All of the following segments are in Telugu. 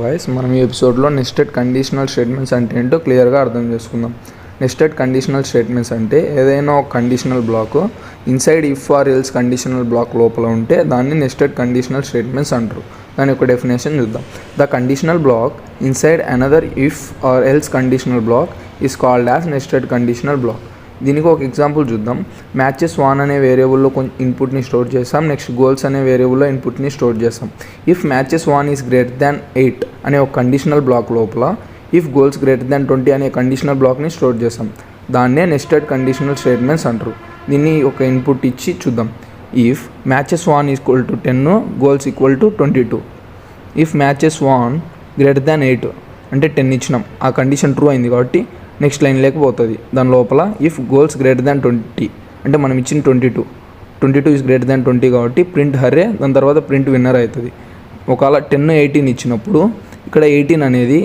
గైస్ మనం ఈ ఎపిసోడ్లో నెస్టెడ్ కండిషనల్ స్టేట్మెంట్స్ అంటే ఏంటో క్లియర్గా అర్థం చేసుకుందాం. నెస్టెడ్ కండిషనల్ స్టేట్మెంట్స్ అంటే ఏదైనా ఒక conditional block inside if or else conditional block లోపల ఉంటే దాన్ని నెస్టెడ్ కండిషనల్ స్టేట్మెంట్స్ అంటారు. దాని యొక్క డెఫినేషన్ చూద్దాం. The conditional block inside another if or else conditional block is called as nested conditional block. దీనికి ఒక ఎగ్జాంపుల్ చూద్దాం. మ్యాచెస్ 1 అనే వేరియబుల్లో కొంచెం ఇన్పుట్ని స్టోర్ చేస్తాం. నెక్స్ట్ గోల్స్ అనే వేరియబుల్లో ఇన్పుట్ని స్టోర్ చేస్తాం. If matches 1 is greater than 8 అనే ఒక కండిషనల్ బ్లాక్ లోపల ఇఫ్ గోల్స్ గ్రేటర్ దాన్ 20 అనే కండిషనల్ బ్లాక్ని స్టోర్ చేస్తాం. దాన్నే నెస్టెడ్ కండిషనల్ స్టేట్మెంట్స్ అంటారు. దీన్ని ఒక ఇన్పుట్ ఇచ్చి చూద్దాం. If matches 1 equal to 10 goals equal to 22. If matches 1 greater than 8 అంటే 10 ఇచ్చినాం, ఆ కండిషన్ ట్రూ అయింది కాబట్టి నెక్స్ట్ లైన్ లేకపోతుంది. దాని లోపల ఇఫ్ గోల్స్ గ్రేటర్ దాన్ 20 అంటే మనం ఇచ్చిన 22 ఈజ్ గ్రేటర్ దాన్ 20 కాబట్టి ప్రింట్ హర్రే, దాని తర్వాత ప్రింట్ విన్నర్ అవుతుంది. ఒకవేళ 10 18 ఇచ్చినప్పుడు ఇక్కడ 18 అనేది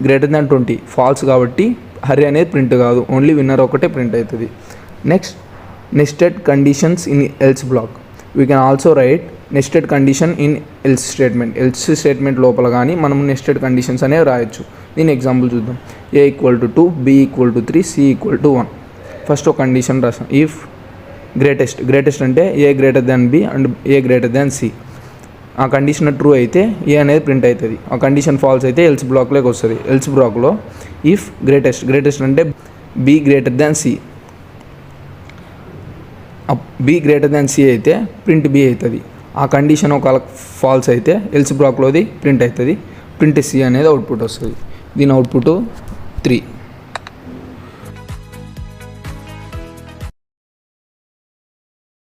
గ్రేటర్ దాన్ 20 ఫాల్స్ కాబట్టి హర్రే అనేది ప్రింట్ కాదు, ఓన్లీ విన్నర్ ఒకటే ప్రింట్ అవుతుంది. Next nested conditions in else black. We can also right nested condition in else statement. Else statement లోపల కానీ మనం నెస్టెడ్ కండిషన్స్ అనేవి రాయొచ్చు. దీని ఎగ్జాంపుల్ చూద్దాం. A equal to 2, B equal to 3, C equal to 1. First ఒక కండిషన్ రాసాం. ఇఫ్ గ్రేటెస్ట్ అంటే A greater than B and A greater than C. ఆ కండిషన్ ట్రూ అయితే ఏ అనేది ప్రింట్ అవుతుంది. ఆ కండిషన్ ఫాల్స్ అయితే ఎల్స్ బ్లాక్లోకి వస్తుంది. ఎల్స్ బ్లాక్లో ఇఫ్ గ్రేటెస్ట్ అంటే B greater than C. B greater than C అయితే ప్రింట్ బి అవుతుంది. ఆ కండిషన్ ఒకవేళ ఫాల్స్ అయితే ఎల్స్ బ్లాక్లోది ప్రింట్ అవుతుంది. ప్రింట్ సి అనేది అవుట్పుట్ వస్తుంది. దీని అవుట్పుట్ 3.